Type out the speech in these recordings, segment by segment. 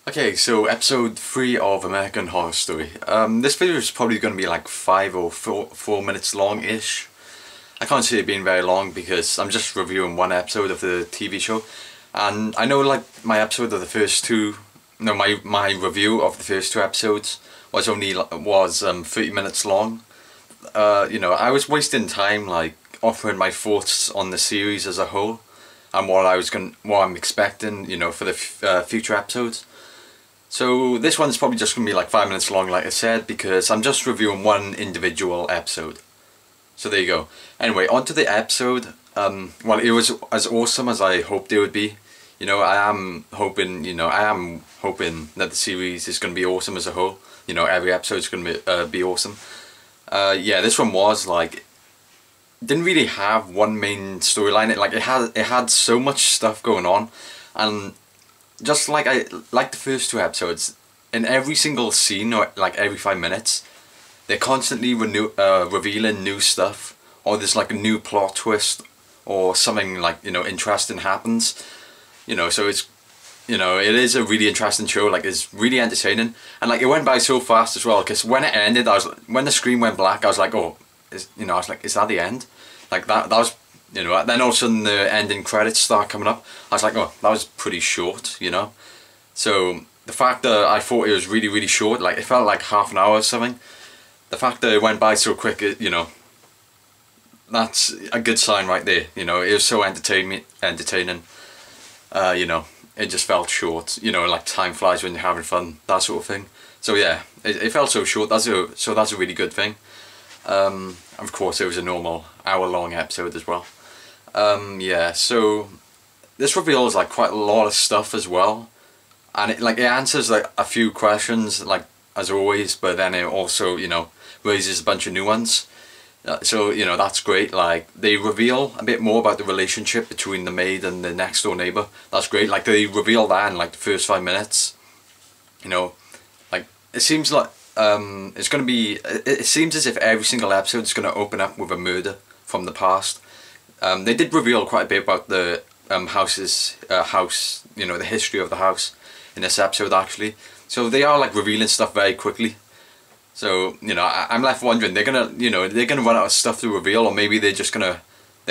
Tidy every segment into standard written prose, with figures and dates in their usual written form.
Okay, so episode 3 of American Horror Story. This video is probably going to be like 4 minutes long-ish. I can't see it being very long because I'm just reviewing one episode of the TV show. And I know like my episode of the first two, no, my review of the first two episodes was 30 minutes long. I was wasting time like offering my thoughts on the series as a whole and what I'm expecting, for the future episodes. So this one's probably just going to be like 5 minutes long, like I said, because I'm just reviewing one individual episode. So there you go. Anyway, on to the episode. Well, it was as awesome as I hoped it would be. I am hoping that the series is going to be awesome as a whole. Every episode is going to be awesome. Yeah, this one was like, didn't really have one main storyline. It had so much stuff going on, and just like the first two episodes, in every single scene, or like every 5 minutes, they're constantly revealing new stuff, or there's like a new plot twist, or something like interesting happens. So it's it is a really interesting show. Like, it's really entertaining, and like it went by so fast as well. Because when it ended, when the screen went black, I was like, oh, is that the end? Like that was. Then all of a sudden the ending credits start coming up. I was like, oh, that was pretty short, So the fact that I thought it was really, really short, like it felt like half an hour or something. The fact that it went by so quick, that's a good sign right there. It was so entertaining. It just felt short. Like time flies when you're having fun, that sort of thing. So yeah, it felt so short. That's a really good thing. Of course, it was a normal hour-long episode as well. Yeah, so this reveals like quite a lot of stuff as well, and it answers like a few questions, like as always, but then it also raises a bunch of new ones. So that's great. Like, they reveal a bit more about the relationship between the maid and the next door neighbor. That's great. Like, they reveal that in like the first 5 minutes. Like, it seems like it's gonna be. It seems as if every single episode is gonna open up with a murder from the past. They did reveal quite a bit about the house, the history of the house in this episode actually. So they are like revealing stuff very quickly. So I'm left wondering, they're gonna run out of stuff to reveal, or maybe they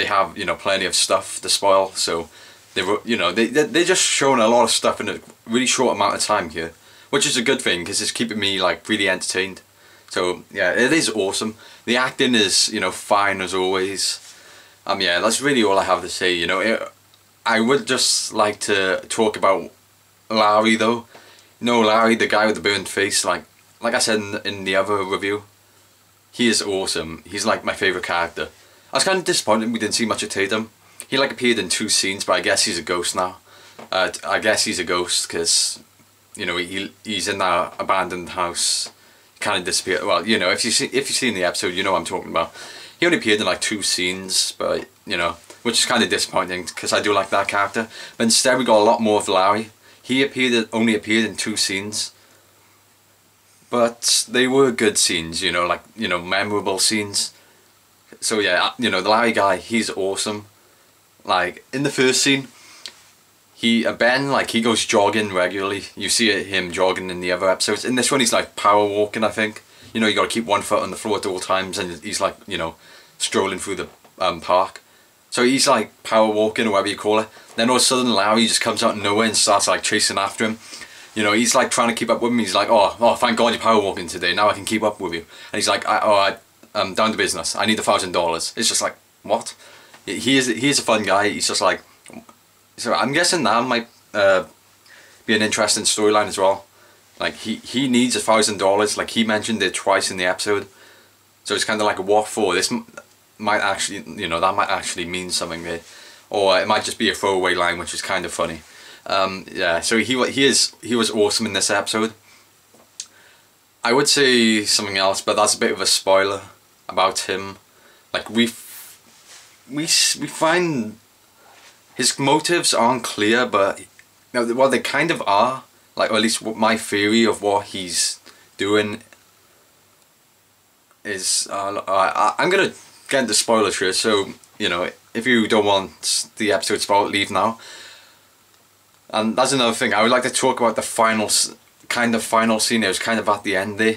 have plenty of stuff to spoil. So they're just showing a lot of stuff in a really short amount of time here, which is a good thing because it's keeping me like really entertained. So yeah, it is awesome. The acting is fine as always. Yeah, that's really all I have to say. I would just like to talk about Larry though. Larry, the guy with the burnt face. Like I said in the other review, he is awesome. He's like my favourite character. I was kind of disappointed we didn't see much of Tatum. He like appeared in 2 scenes, but I guess he's a ghost now. I guess he's a ghost because he's in that abandoned house. He kind of disappeared. Well, if you've seen the episode, you know what I'm talking about. He only appeared in like 2 scenes, but which is kind of disappointing because I do like that character. But instead we got a lot more of Larry. He only appeared in 2 scenes, but they were good scenes, memorable scenes. So yeah, the Larry guy, he's awesome. Like in the first scene, Ben, like, he goes jogging regularly. You see him jogging in the other episodes. In this one, he's like power walking, I think. You got to keep one foot on the floor at all times, and he's like, strolling through the park. So he's like power walking, or whatever you call it. Then all of a sudden, Larry just comes out of nowhere and starts like chasing after him. He's like trying to keep up with him. He's like, oh, thank God you're power walking today. Now I can keep up with you. And he's like, I'm down to business. I need $1,000. It's just like, what? He's a fun guy. He's just like. So I'm guessing that might be an interesting storyline as well. Like, he needs $1,000. Like, he mentioned it twice in the episode. So it's kind of like a what for. This might actually, that might actually mean something there. Or it might just be a throwaway line, which is kind of funny. Yeah, so he was awesome in this episode. I would say something else, but that's a bit of a spoiler about him. Like, we find his motives aren't clear, but well, they kind of are. Like, or at least my theory of what he's doing is. I'm gonna get into spoilers here, so if you don't want the episode spoiled, leave now. And that's another thing. I would like to talk about the final scene. It was kind of at the end there.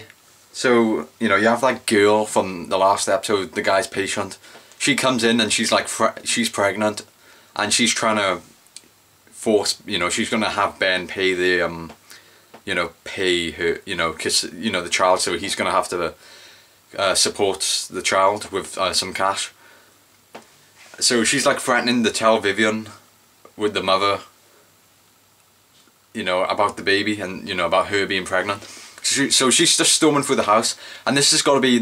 So, you know, you have that girl from the last episode, the guy's patient. She comes in and she's like, she's pregnant, and she's trying to force, you know, she's going to have Ben pay the, you know, pay her, you know, because, you know, the child, so he's going to have to support the child with some cash. So she's like threatening to tell Vivian with the mother, you know, about the baby and, you know, about her being pregnant. So she's just storming through the house, and this has got to be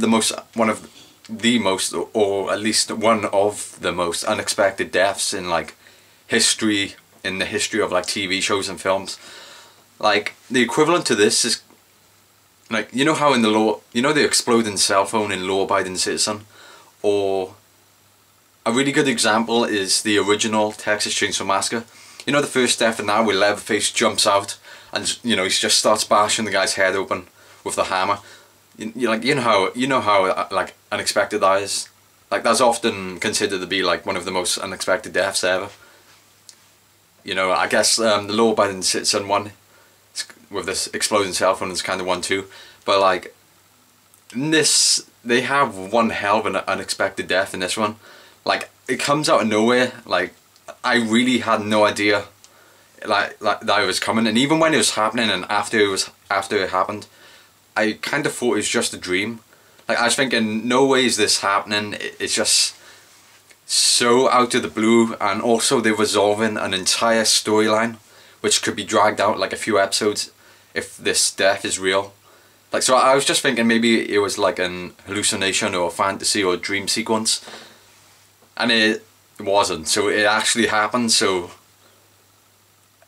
one of the most, or at least one of the most unexpected deaths in like history, in the history of like TV shows and films. Like, the equivalent to this is, like, you know how in the law, you know, the exploding cell phone in Law Abiding Citizen, or a really good example is the original Texas Chainsaw Massacre. You know, the first death in that where Leatherface jumps out and, you know, he just starts bashing the guy's head open with the hammer. You know how like unexpected that is. Like, that's often considered to be like one of the most unexpected deaths ever. You know, I guess the Law Abiding Citizen one with this exploding cell phone is kind of one too. But like, in this, they have one hell of an unexpected death in this one. Like, it comes out of nowhere. Like, I really had no idea like that it was coming, and even when it was happening and after it happened, I kind of thought it was just a dream. Like, I was thinking, no way is this happening. It's just so out of the blue, and also they're resolving an entire storyline which could be dragged out like a few episodes if this death is real. Like, so I was just thinking maybe it was like an hallucination or a fantasy or a dream sequence, and it wasn't. So it actually happened. So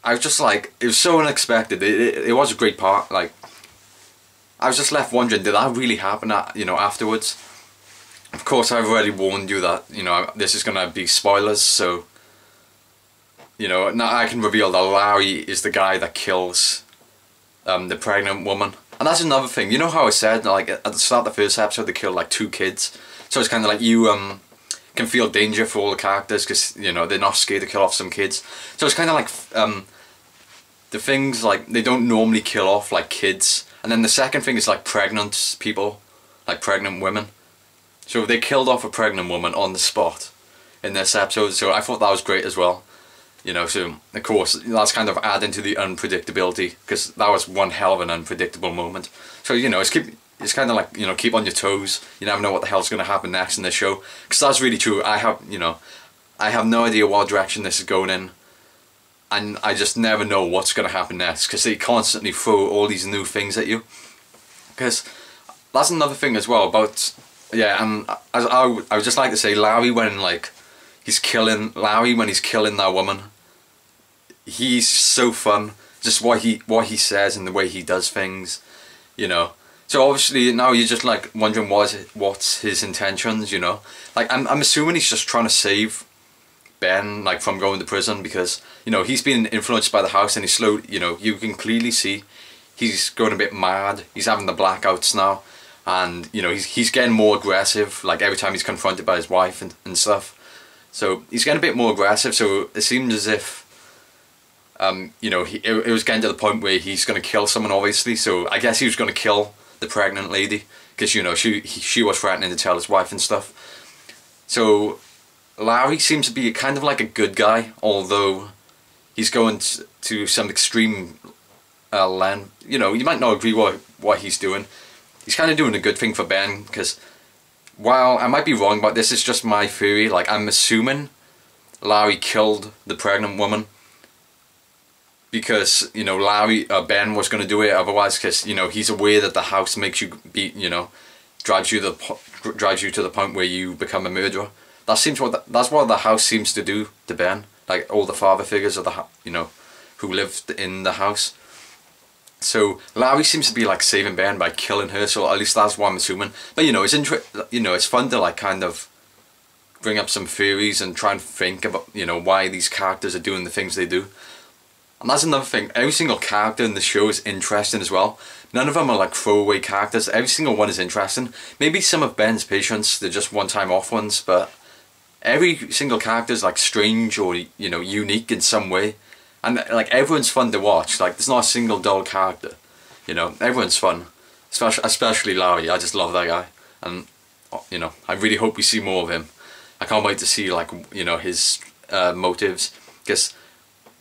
I was just like, it was so unexpected. It was a great part. Like, I was just left wondering, did that really happen, you know, afterwards? Of course, I've already warned you that, you know, this is gonna be spoilers, so, you know, now I can reveal that Larry is the guy that kills the pregnant woman. And that's another thing. You know how I said, like, at the start of the first episode, they killed like 2 kids. So it's kind of like you can feel danger for all the characters because, you know, they're not scared to kill off some kids. So it's kind of like the things, like, they don't normally kill off like kids. And then the second thing is like pregnant people, like pregnant women. So they killed off a pregnant woman on the spot in this episode. So I thought that was great as well. You know, so of course that's kind of adding to the unpredictability, because that was one hell of an unpredictable moment. So, you know, it's kind of like, you know, keep on your toes. You never know what the hell's going to happen next in this show, because that's really true. I have no idea what direction this is going in, and I just never know what's going to happen next, because they constantly throw all these new things at you. Because that's another thing as well about, yeah, and I would just like to say, Larry, when he's killing that woman, he's so fun. Just what he says and the way he does things, you know. So obviously now you're just like wondering what's his intentions, you know. Like, I'm assuming he's just trying to save Ben, like, from going to prison, because, you know, he's been influenced by the house, and he's slow, you know, you can clearly see he's going a bit mad. He's having the blackouts now, and, you know, he's getting more aggressive, like, every time he's confronted by his wife and stuff. So he's getting a bit more aggressive. So it seems as if you know, it was getting to the point where he's going to kill someone, obviously. So I guess he was going to kill the pregnant lady, because, you know, she was threatening to tell his wife and stuff. So Larry seems to be kind of like a good guy, although he's going to some extreme land. You know, you might not agree what he's doing. He's kind of doing a good thing for Ben, because while I might be wrong, but this is just my theory, like, I'm assuming Larry killed the pregnant woman because, you know, Ben was going to do it otherwise, because, you know, he's aware that the house makes you be, you know, drives you to the point where you become a murderer. That's what the house seems to do to Ben, like all the father figures of the, you know, who lived in the house. So Larry seems to be like saving Ben by killing her, so at least that's what I'm assuming. But, you know, it's fun to like kind of bring up some theories and try and think about, you know, why these characters are doing the things they do. And that's another thing, every single character in the show is interesting as well. None of them are like throwaway characters, every single one is interesting. Maybe some of Ben's patients, they're just one-time off ones, but every single character is like strange or, you know, unique in some way. And like everyone's fun to watch. Like there's not a single dull character. You know, everyone's fun, especially Larry. I just love that guy, and you know, I really hope we see more of him. I can't wait to see like, you know, his motives, because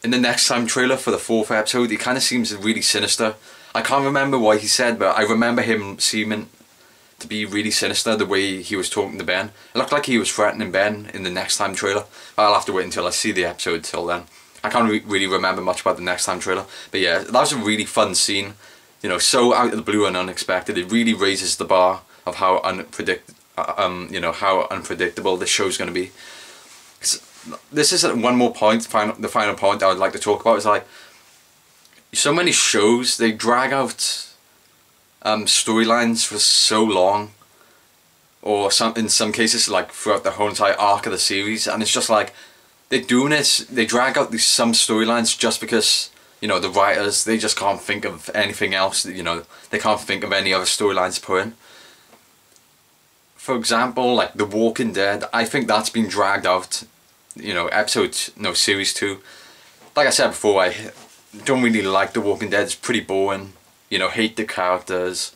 in the Next Time trailer for the 4th episode, he kind of seems really sinister. I can't remember what he said, but I remember him seeming to be really sinister, the way he was talking to Ben. It looked like he was threatening Ben in the Next Time trailer. I'll have to wait until I see the episode till then. I can't really remember much about the Next Time trailer, but yeah, that was a really fun scene. You know, so out of the blue and unexpected. It really raises the bar of how you know, how unpredictable this show's going to be. This is one more point, the final point I would like to talk about is like, so many shows, they drag out storylines for so long, or in some cases like throughout the whole entire arc of the series, and it's just like, they're doing it, they drag out some storylines just because, you know, the writers, they just can't think of anything else, you know, they can't think of any other storylines to put in. For example, like The Walking Dead, I think that's been dragged out, you know, series 2. Like I said before, I don't really like The Walking Dead. It's pretty boring, you know, hate the characters.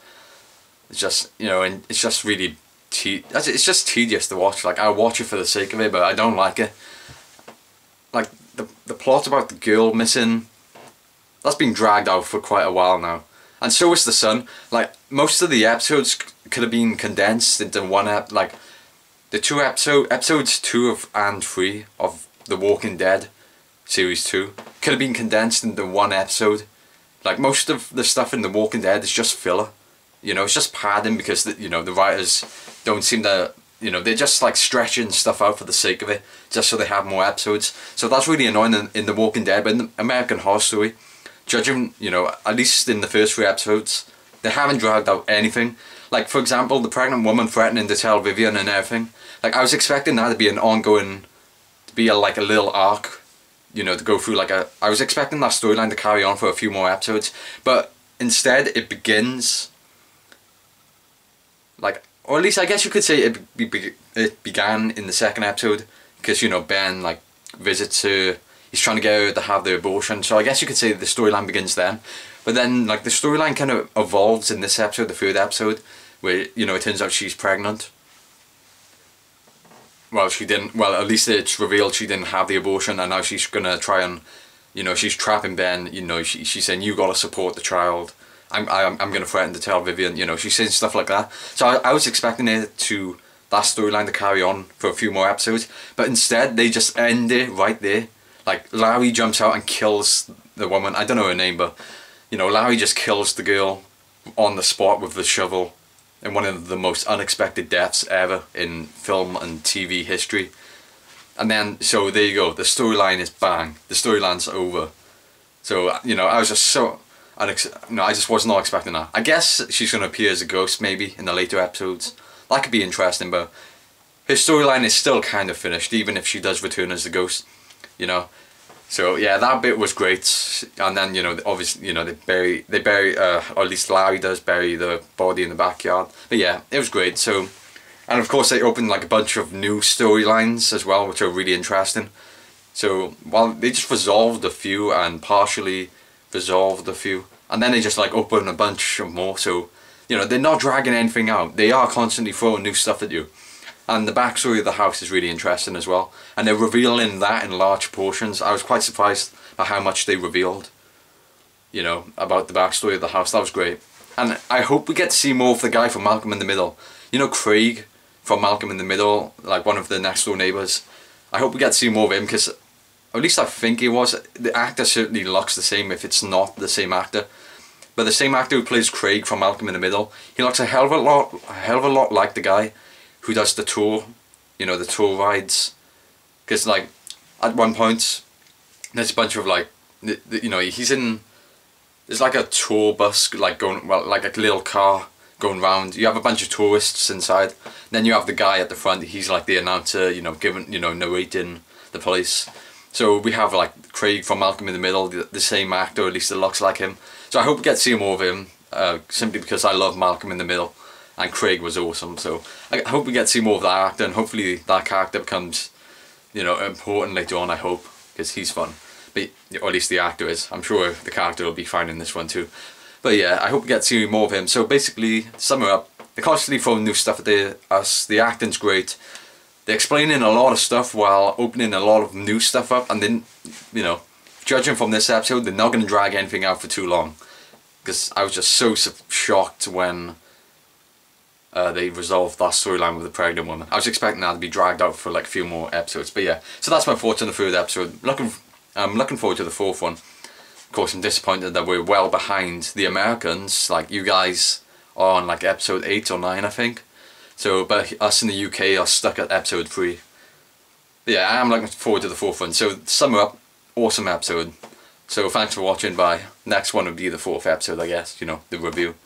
It's just, you know, and it's just really it's just tedious to watch. Like, I watch it for the sake of it, but I don't like it. Like the plot about the girl missing, that's been dragged out for quite a while now, and so is The Son. Like, most of the episodes could have been condensed into one like the episodes 2 and 3 of The Walking Dead series 2 could have been condensed into one episode. Like, most of the stuff in The Walking Dead is just filler, you know, it's just padding, because you know, the writers don't seem to, you know, they're just like stretching stuff out for the sake of it, just so they have more episodes. So that's really annoying in The Walking Dead. But in American Horror Story, judging, you know, at least in the first 3 episodes, they haven't dragged out anything. Like, for example, the pregnant woman threatening to tell Vivian and everything. Like, I was expecting that to be an ongoing, to be like a little arc, you know, to go through like I was expecting that storyline to carry on for a few more episodes. But instead it begins, like, or at least I guess you could say it began in the 2nd episode, because, you know, Ben like visits her, he's trying to get her to have the abortion, so I guess you could say the storyline begins then. But then like the storyline kind of evolves in this episode, the 3rd episode, where, you know, it turns out she's pregnant. Well, she didn't, well, at least it's revealed she didn't have the abortion, and now she's gonna try and, you know, she's trapping Ben, you know, she's saying, you gotta support the child. I'm gonna threaten to tell Vivian, you know, she's saying stuff like that. So I was expecting that storyline to carry on for a few more episodes, but instead they just end it right there. Like, Larry jumps out and kills the woman, I don't know her name, but, you know, Larry just kills the girl on the spot with the shovel, in one of the most unexpected deaths ever in film and TV history. And then, so there you go, the storyline is bang, the storyline's over. So, you know, I was just so, I just was not expecting that. I guess she's going to appear as a ghost maybe in the later episodes. That could be interesting, but her storyline is still kind of finished, even if she does return as a ghost, you know. So yeah, that bit was great. And then, you know, obviously, you know, they bury, or at least Larry does bury the body in the backyard. But yeah, it was great. So, and of course they opened like a bunch of new storylines as well, which are really interesting. So, while they just resolved a few and partially resolved a few, and then they just like open a bunch of more. So, you know, they're not dragging anything out. They are constantly throwing new stuff at you. And the backstory of the house is really interesting as well. And they're revealing that in large portions. I was quite surprised by how much they revealed, you know, about the backstory of the house. That was great. And I hope we get to see more of the guy from Malcolm in the Middle. You know, Craig from Malcolm in the Middle, like one of the next door neighbours. I hope we get to see more of him, because at least I think he was. The actor certainly looks the same if it's not the same actor. But the same actor who plays Craig from Malcolm in the Middle, he looks a hell of a lot like the guy who does the tour, you know, the tour rides. Because like, at one point, there's a bunch of like, you know, there's like a tour bus, like going, well, like a little car going round. You have a bunch of tourists inside. Then you have the guy at the front, he's like the announcer, you know, narrating the place. So we have like Craig from Malcolm in the Middle, the same actor, or at least it looks like him. So I hope we get to see more of him, simply because I love Malcolm in the Middle. And Craig was awesome, so I hope we get to see more of that actor, and hopefully that character becomes, you know, important later on, I hope, because he's fun. or at least the actor is. I'm sure the character will be fine in this one too. But yeah, I hope we get to see more of him. So basically, to sum it up, they're constantly throwing new stuff at us. The acting's great. They're explaining a lot of stuff while opening a lot of new stuff up. And then, you know, judging from this episode, they're not going to drag anything out for too long. Because I was just so shocked when they resolved that storyline with the pregnant woman. I was expecting that to be dragged out for like a few more episodes. But yeah, so that's my thoughts on the third episode. I'm looking forward to the fourth one. Of course, I'm disappointed that we're well behind the Americans. Like, you guys are on like episode 8 or 9, I think. So, but us in the UK are stuck at episode 3. But yeah, I am looking forward to the fourth one. So, to sum up, awesome episode. So, thanks for watching. Bye. Next one would be the fourth episode, I guess. You know, the review.